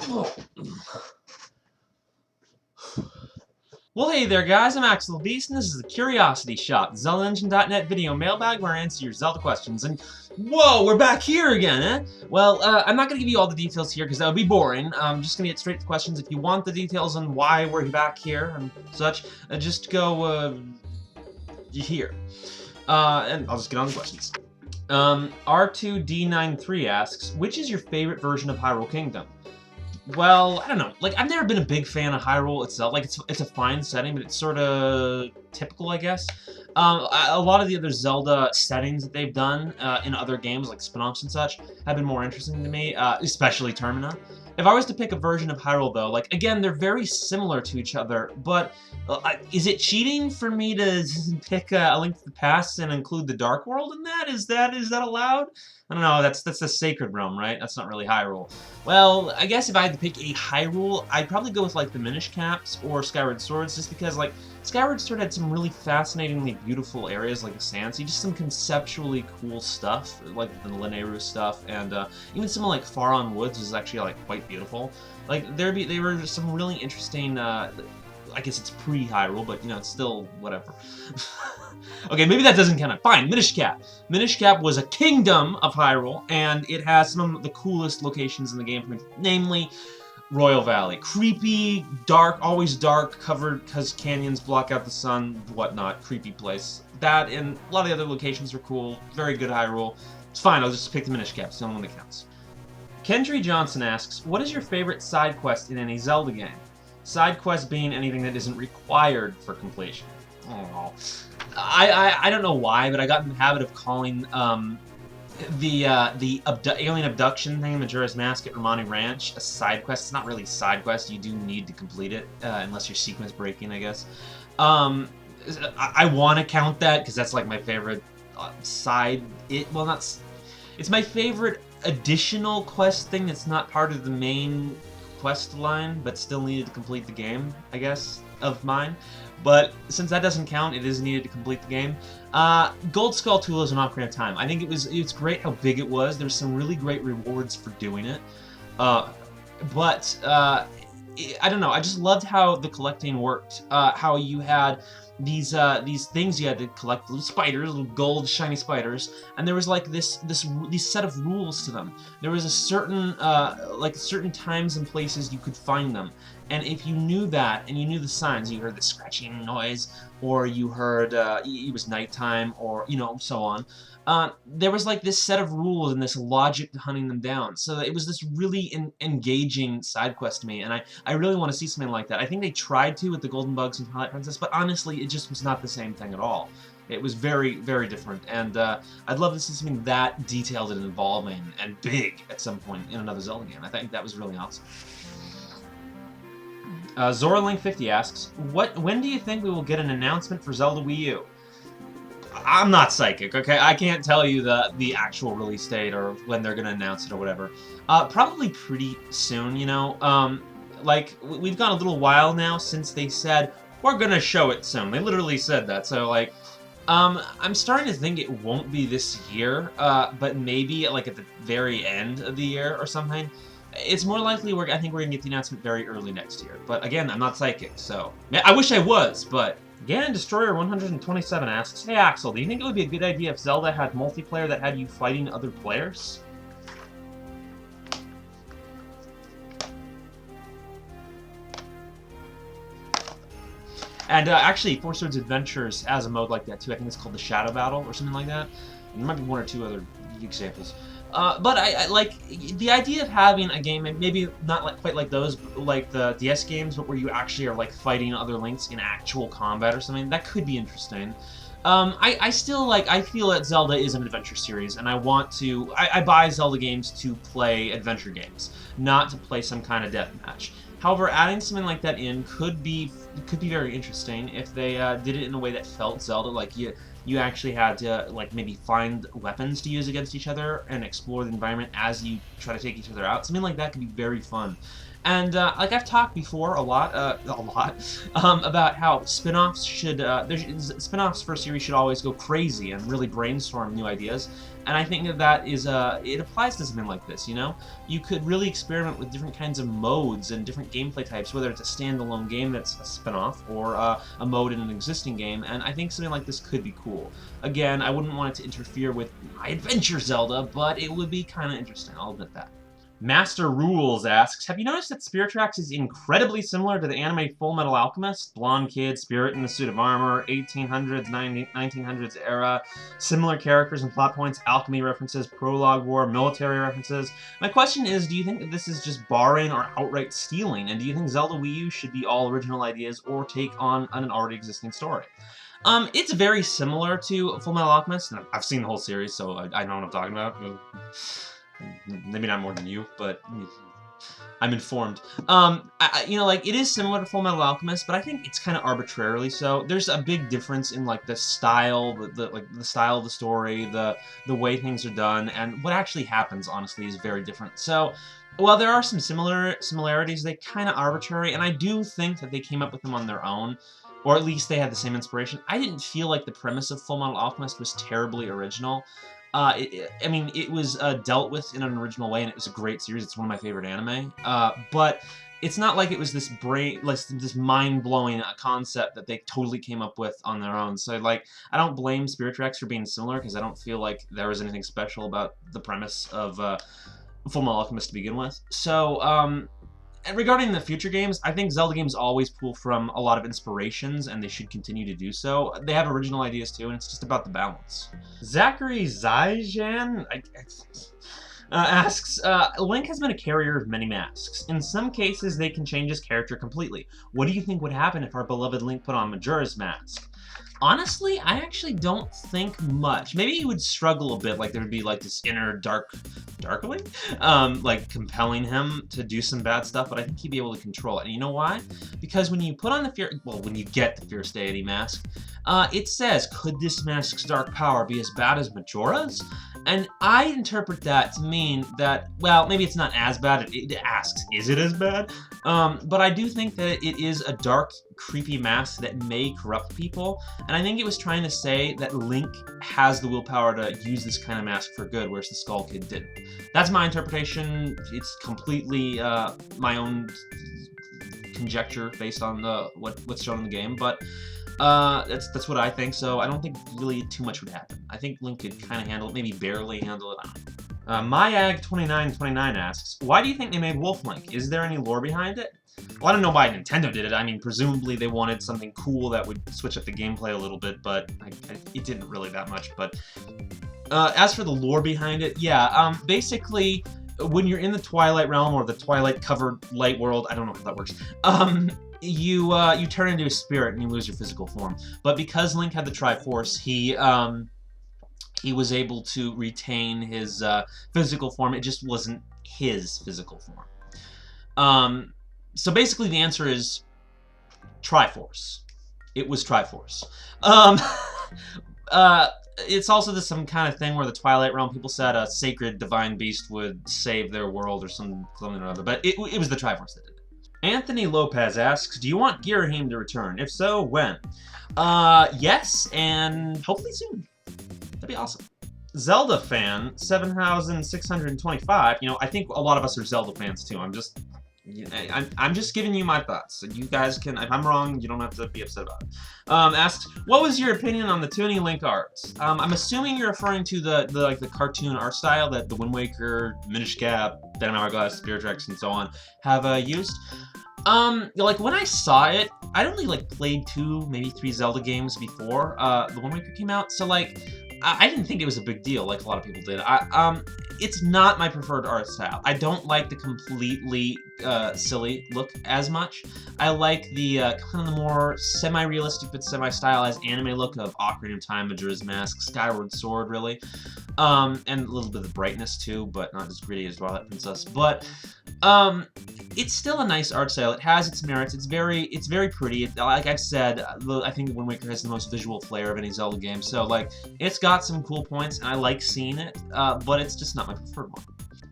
Well, hey there guys, I'm Axel Beast, and this is the Curiosity Shop, ZeldaEngine.net video mailbag where I answer your Zelda questions, and whoa, we're back here again, eh? Well, I'm not gonna give you all the details here because that would be boring. I'm just gonna get straight to questions. If you want the details on why we're back here and such, just go, here. And I'll just get on the questions. R2D93 asks, which is your favorite version of Hyrule Kingdom? Well, I don't know. Like, I've never been a big fan of Hyrule itself. Like, it's a fine setting, but it's sort of typical, I guess. A lot of the other Zelda settings that they've done in other games, like spin-offs and such, have been more interesting to me, especially Termina. If I was to pick a version of Hyrule, though, like, again, they're very similar to each other, but is it cheating for me to pick A Link to the Past and include the Dark World in that? Is that allowed? I don't know, that's the Sacred Realm, right? That's not really Hyrule. Well, I guess if I had to pick a Hyrule, I'd probably go with, like, the Minish Caps or Skyward Swords, just because, like, Skyward Sword had some really fascinatingly beautiful areas, like the Sand Sea, just some conceptually cool stuff, like the Lanayru stuff, and even some, like, Faron Woods was actually, like, quite beautiful. Like, there were some really interesting, I guess it's pre-Hyrule, but, you know, it's still whatever. Okay, maybe that doesn't count. Fine, Minish Cap. Minish Cap was a kingdom of Hyrule, and it has some of the coolest locations in the game, namely Royal Valley. Creepy, dark, always dark, covered because canyons block out the sun, whatnot. Creepy place. That and a lot of the other locations are cool. Very good Hyrule. It's fine, I'll just pick the Minish Cap. It's the only one that counts. Kendry Johnson asks, what is your favorite side quest in any Zelda game? Side quest being anything that isn't required for completion. Oh, I don't know why, but I got in the habit of calling the alien abduction thing, Majora's Mask at Romani Ranch, a side quest. It's not really a side quest. You do need to complete it, unless you're sequence breaking, I guess. I want to count that because that's like my favorite side. It's my favorite additional quest thing that's not part of the main quest line, but still needed to complete the game, I guess, of mine. But since that doesn't count, it is needed to complete the game. Gold Skull Tool is an Ocarina of Time. I think it's great how big it was. There's some really great rewards for doing it. I don't know. I just loved how the collecting worked. How you had these things you had to collect, little spiders, little gold shiny spiders, and there was like these set of rules to them. There was a certain like certain times and places you could find them, and if you knew that and you knew the signs, you heard the scratching noise, or you heard it was nighttime, or you know, so on. There was like this set of rules and this logic to hunting them down. So it was this really engaging side quest to me, and I really want to see something like that. I think they tried to with the Golden Bugs and Twilight Princess, but honestly, it just was not the same thing at all. It was very, very different, and I'd love to see something that detailed and involving and big at some point in another Zelda game. I think that was really awesome. ZoraLink50 asks, when do you think we will get an announcement for Zelda Wii U? I'm not psychic, okay? I can't tell you the actual release date or when they're gonna announce it or whatever. Probably pretty soon, you know? Like, we've gone a little while now since they said, we're gonna show it soon. They literally said that, so, like, I'm starting to think it won't be this year, but maybe, like, at the very end of the year or something. It's more likely I think we're gonna get the announcement very early next year. But, again, I'm not psychic, so... I wish I was, but... Ganon Destroyer 127 asks, hey Axel, do you think it would be a good idea if Zelda had multiplayer that had you fighting other players? And actually, Four Swords Adventures has a mode like that too. I think it's called the Shadow Battle or something like that. There might be one or two other examples. But I like the idea of having a game, maybe not quite like those, like the DS games, but where you actually are like fighting other Links in actual combat or something. That could be interesting. I still I feel that Zelda is an adventure series, and I buy Zelda games to play adventure games, not to play some kind of deathmatch. However, adding something like that in could be very interesting if they did it in a way that felt Zelda, like you actually had to like maybe find weapons to use against each other and explore the environment as you try to take each other out. Something like that could be very fun. And like I've talked before a lot about how spin-offs should spin-offs for a series should always go crazy and really brainstorm new ideas. And I think that is it applies to something like this. You know, you could really experiment with different kinds of modes and different gameplay types, whether it's a standalone game that's a spin-off or a mode in an existing game. And I think something like this could be cool. Again, I wouldn't want it to interfere with my adventure Zelda, but it would be kind of interesting. I'll admit that. Master Rules asks, have you noticed that Spirit Tracks is incredibly similar to the anime Fullmetal Alchemist? Blonde kid, spirit in a suit of armor, 1800s, 1900s era, similar characters and plot points, alchemy references, prologue war, military references. My question is, do you think that this is just borrowing or outright stealing? And do you think Zelda Wii U should be all original ideas or take on an already existing story? It's very similar to Fullmetal Alchemist. I've seen the whole series, so I know what I'm talking about. Maybe not more than you, but I'm informed. You know, like, it is similar to Fullmetal Alchemist, but I think it's kind of arbitrarily so. There's a big difference in, like, the style, the style of the story, the way things are done, and what actually happens, honestly, is very different. So, while there are some similarities, they're kind of arbitrary, and I do think that they came up with them on their own, or at least they had the same inspiration. I didn't feel like the premise of Fullmetal Alchemist was terribly original. I mean, it was dealt with in an original way, and it was a great series. It's one of my favorite anime. But it's not like it was this mind-blowing concept that they totally came up with on their own. So, like, I don't blame Spirit Tracks for being similar, because I don't feel like there was anything special about the premise of Fullmetal Alchemist to begin with. So, and regarding the future games, I think Zelda games always pull from a lot of inspirations, and they should continue to do so. They have original ideas too, and it's just about the balance. Zachary Zyjan asks, Link has been a carrier of many masks. In some cases, they can change his character completely. What do you think would happen if our beloved Link put on Majora's mask? Honestly, I actually don't think much. Maybe he would struggle a bit, like there would be like this inner darkling, like compelling him to do some bad stuff, but I think he'd be able to control it. And you know why? Because when you put on when you get the Fierce Deity mask, it says, could this mask's dark power be as bad as Majora's? And I interpret that to mean that, well, maybe it's not as bad. It asks, is it as bad? But I do think that it is a dark, creepy mask that may corrupt people. And I think it was trying to say that Link has the willpower to use this kind of mask for good, whereas the Skull Kid didn't. That's my interpretation. It's completely my own conjecture based on what's shown in the game, but that's what I think. So I don't think really too much would happen. I think Link could kind of handle it, maybe barely handle it. I don't know. Myag2929 asks, why do you think they made Wolf Link? Is there any lore behind it? Well, I don't know why Nintendo did it. I mean, presumably they wanted something cool that would switch up the gameplay a little bit, but it didn't really that much. But as for the lore behind it, yeah, basically, when you're in the Twilight Realm or the Twilight-covered light world, I don't know how that works, you turn into a spirit and you lose your physical form. But because Link had the Triforce, he was able to retain his physical form. It just wasn't his physical form. So basically the answer is Triforce. It was Triforce. It's also some kind of thing where the Twilight Realm, people said a sacred divine beast would save their world or something or other, but it was the Triforce that did it. Anthony Lopez asks, do you want Ghirahim to return? If so, when? Yes, and hopefully soon. That'd be awesome. Zelda fan 7625. You know, I think a lot of us are Zelda fans too. I'm just giving you my thoughts. So you guys can, if I'm wrong, you don't have to be upset about it. Asks, what was your opinion on the toony Link art? I'm assuming you're referring to the cartoon art style that the Wind Waker, Minish Cap, Phantom Hourglass, Spirit Tracks, and so on have used. Like when I saw it, I'd only like played 2, maybe 3 Zelda games before the Wind Waker came out, so like I didn't think it was a big deal like a lot of people did. It's not my preferred art style. I don't like the completely silly look as much. I like the kind of the more semi-realistic but semi-stylized anime look of Ocarina of Time, Majora's Mask, Skyward Sword, really. And a little bit of the brightness too, but not as gritty as Twilight Princess. But it's still a nice art style. It has its merits. It's very pretty. Like I've said, I think Wind Waker has the most visual flair of any Zelda game. So like, it's got some cool points, and I like seeing it. But it's just not my preferred one.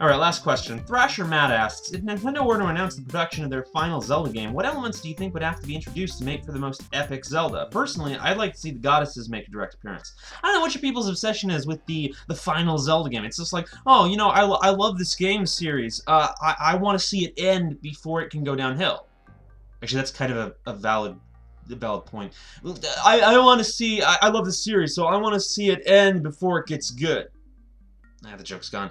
Alright, last question. Thrasher Matt asks, if Nintendo were to announce the production of their final Zelda game, what elements do you think would have to be introduced to make for the most epic Zelda? Personally, I'd like to see the goddesses make a direct appearance. I don't know what your people's obsession is with the final Zelda game. It's just like, oh, you know, I love this game series. I want to see it end before it can go downhill. Actually, that's kind of a valid point. I want to see, I love the series, so I want to see it end before it gets good. Ah, the joke's gone.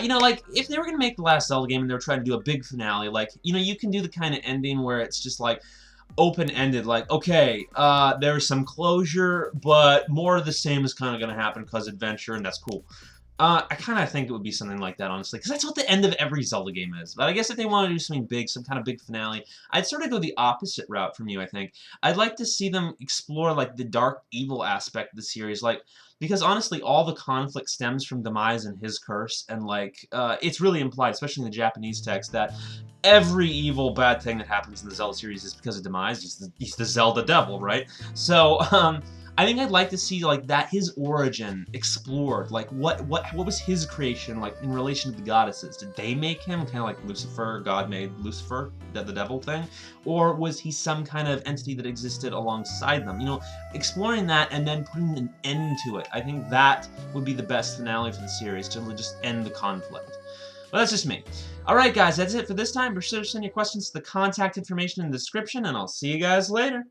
You know, like, if they were gonna make the last Zelda game and they were trying to do a big finale, like, you know, you can do the kind of ending where it's just, like, open-ended, like, okay, there's some closure, but more of the same is kind of gonna happen because adventure, and that's cool. I kind of think it would be something like that, honestly, because that's what the end of every Zelda game is. But I guess if they want to do something big, some kind of big finale, I'd sort of go the opposite route from you, I think. I'd like to see them explore, like, the dark evil aspect of the series, like, because honestly, all the conflict stems from Demise and his curse, and, like, it's really implied, especially in the Japanese text, that every evil bad thing that happens in the Zelda series is because of Demise. He's the Zelda devil, right? So, I think I'd like to see, like, that his origin explored. Like, what was his creation, like, in relation to the goddesses? Did they make him kind of like Lucifer, God made Lucifer, the devil thing? Or was he some kind of entity that existed alongside them? You know, exploring that and then putting an end to it. I think that would be the best finale for the series, to just end the conflict. But that's just me. Alright guys, that's it for this time. Be sure to send your questions to the contact information in the description, and I'll see you guys later.